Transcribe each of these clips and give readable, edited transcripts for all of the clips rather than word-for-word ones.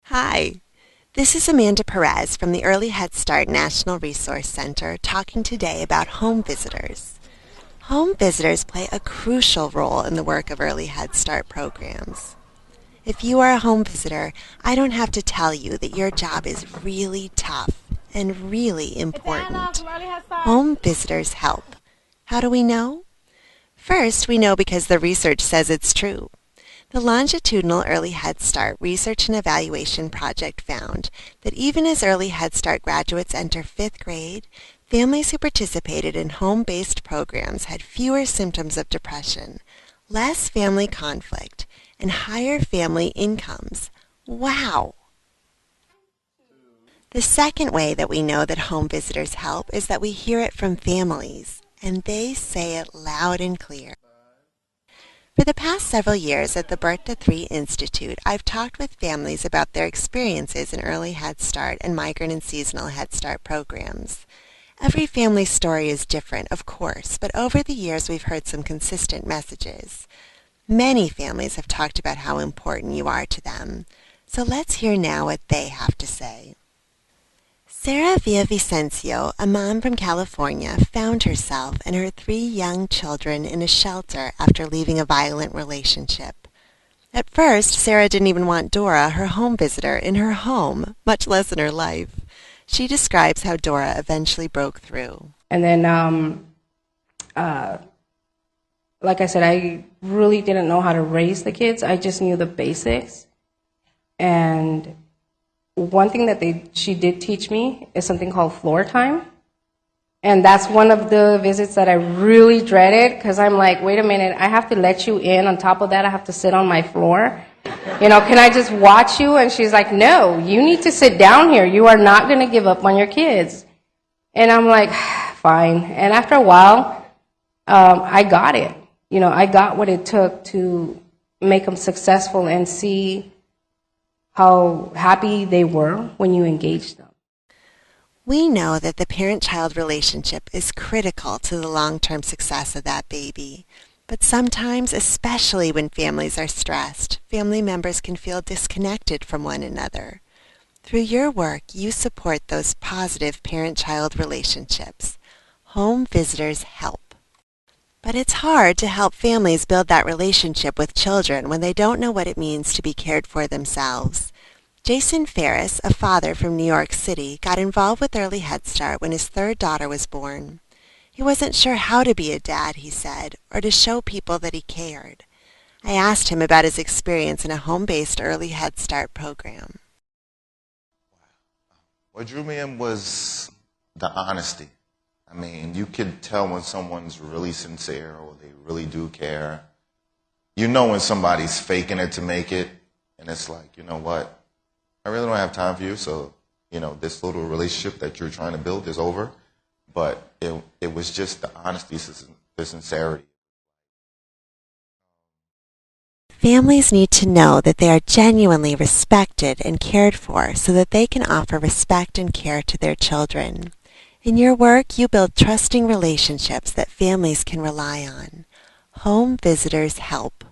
Hi, this is Amanda Perez from the Early Head Start National Resource Center talking today about home visitors. Home visitors play a crucial role in the work of Early Head Start programs. If you are a home visitor, I don't have to tell you that your job is really tough and really important. Home visitors help. How do we know? First, we know because the research says it's true. The Longitudinal Early Head Start Research and Evaluation Project found that even as Early Head Start graduates enter fifth grade, families who participated in home-based programs had fewer symptoms of depression, less family conflict, and higher family incomes. Wow! The second way that we know that home visitors help is that we hear it from families, and they say it loud and clear. For the past several years at the Birth to Three Institute, I've talked with families about their experiences in early Head Start and migrant and seasonal Head Start programs. Every family's story is different, of course, but over the years we've heard some consistent messages. Many families have talked about how important you are to them, so let's hear now what they have to say. Sarah Villavicencio, a mom from California, found herself and her three young children in a shelter after leaving a violent relationship. At first, Sarah didn't even want Dora, her home visitor, in her home, much less in her life. She describes how Dora eventually broke through. And then, like I said, I really didn't know how to raise the kids. I just knew the basics. And one thing that she did teach me is something called floor time. And that's one of the visits that I really dreaded because I'm like, wait a minute, I have to let you in. On top of that, I have to sit on my floor. Can I just watch you? And she's like, no, you need to sit down here. You are not going to give up on your kids. And I'm like, fine. And after a while, I got it. I got what it took to make them successful and see how happy they were when you engaged them. We know that the parent-child relationship is critical to the long-term success of that baby. But sometimes, especially when families are stressed, family members can feel disconnected from one another. Through your work, you support those positive parent-child relationships. Home visitors help. But it's hard to help families build that relationship with children when they don't know what it means to be cared for themselves. Jason Ferris, a father from New York City, got involved with Early Head Start when his third daughter was born. He wasn't sure how to be a dad, he said, or to show people that he cared. I asked him about his experience in a home-based Early Head Start program. What drew me in was the honesty. You could tell when someone's really sincere or they really do care. You know when somebody's faking it to make it, and it's like, you know what? I really don't have time for you, so, this little relationship that you're trying to build is over. But it was just the honesty, the sincerity. Families need to know that they are genuinely respected and cared for so that they can offer respect and care to their children. In your work, you build trusting relationships that families can rely on. Home visitors help.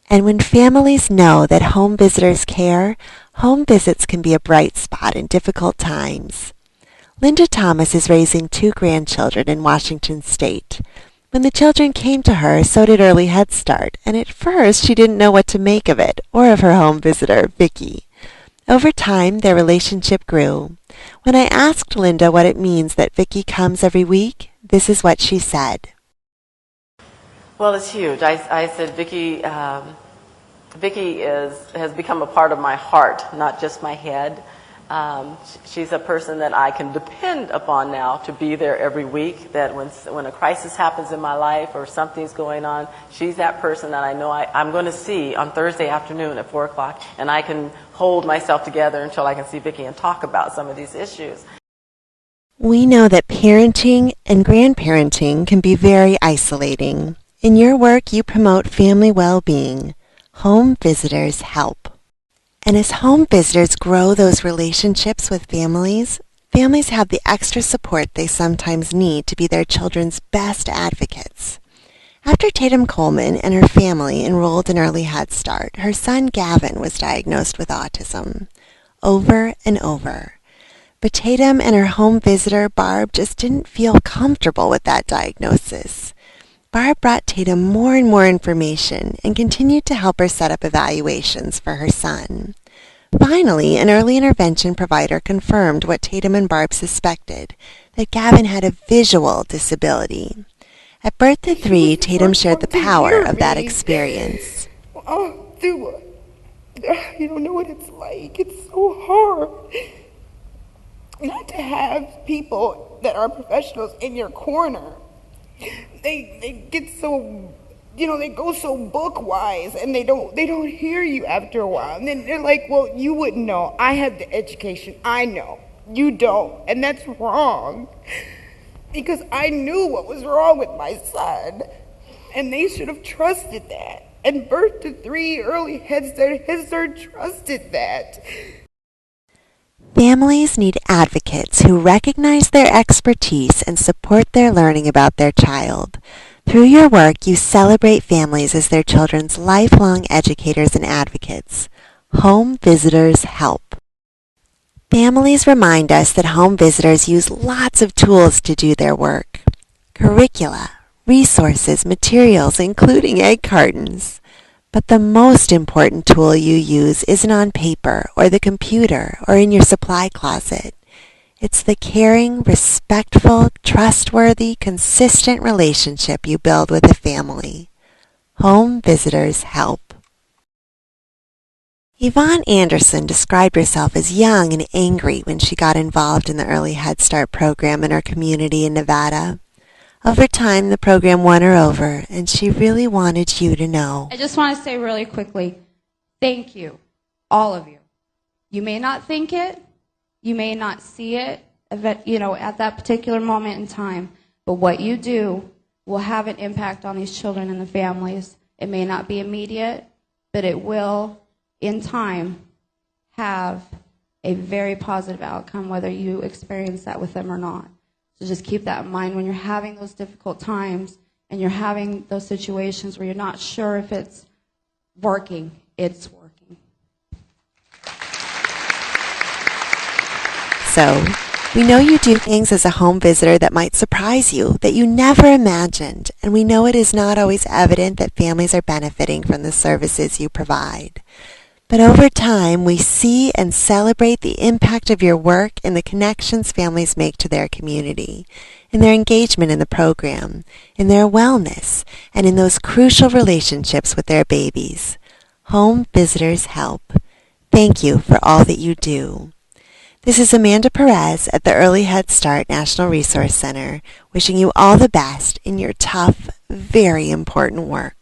And when families know that home visitors care, home visits can be a bright spot in difficult times. Linda Thomas is raising 2 grandchildren in Washington State. When the children came to her, so did Early Head Start, and at first she didn't know what to make of it, or of her home visitor, Vicki. Over time, their relationship grew. When I asked Linda what it means that Vicki comes every week, this is what she said. Well, it's huge. I said Vicki has become a part of my heart, not just my head. She's a person that I can depend upon now to be there every week, that when a crisis happens in my life or something's going on, she's that person that I know I'm going to see on Thursday afternoon at 4 o'clock, and I can hold myself together until I can see Vicki and talk about some of these issues. We know that parenting and grandparenting can be very isolating. In your work, you promote family well-being. Home visitors help. And as home visitors grow those relationships with families, families have the extra support they sometimes need to be their children's best advocates. After Tatum Coleman and her family enrolled in Early Head Start, her son Gavin was diagnosed with autism. Over and over. But Tatum and her home visitor, Barb, just didn't feel comfortable with that diagnosis. Barb brought Tatum more and more information and continued to help her set up evaluations for her son. Finally, an early intervention provider confirmed what Tatum and Barb suspected, that Gavin had a visual disability. At Birth to Three, Tatum shared the power of that experience. You don't know what it's like. It's so hard not to have people that are professionals in your corner. They get so, they go so book-wise, and they don't hear you after a while. And then they're like, well, you wouldn't know. I have the education. I know. You don't. And that's wrong. Because I knew what was wrong with my son. And they should have trusted that. And Birth to Three, Early Head Start trusted that. Families need advocates who recognize their expertise and support their learning about their child. Through your work, you celebrate families as their children's lifelong educators and advocates. Home Visitors Help. Families remind us that home visitors use lots of tools to do their work. Curricula, resources, materials, including egg cartons. But the most important tool you use isn't on paper or the computer or in your supply closet. It's the caring, respectful, trustworthy, consistent relationship you build with a family. Home Visitors Help. Yvonne Anderson described herself as young and angry when she got involved in the Early Head Start program in her community in Nevada. Over time, the program won her over, and she really wanted you to know. I just want to say really quickly, thank you, all of you. You may not think it, you may not see it, at that particular moment in time, but what you do will have an impact on these children and the families. It may not be immediate, but it will, in time, have a very positive outcome, whether you experience that with them or not. So just keep that in mind when you're having those difficult times and you're having those situations where you're not sure if it's working. It's working. So, we know you do things as a home visitor that might surprise you, that you never imagined, and we know it is not always evident that families are benefiting from the services you provide. But over time, we see and celebrate the impact of your work and the connections families make to their community, in their engagement in the program, in their wellness, and in those crucial relationships with their babies. Home Visitors Help. Thank you for all that you do. This is Amanda Perez at the Early Head Start National Resource Center, wishing you all the best in your tough, very important work.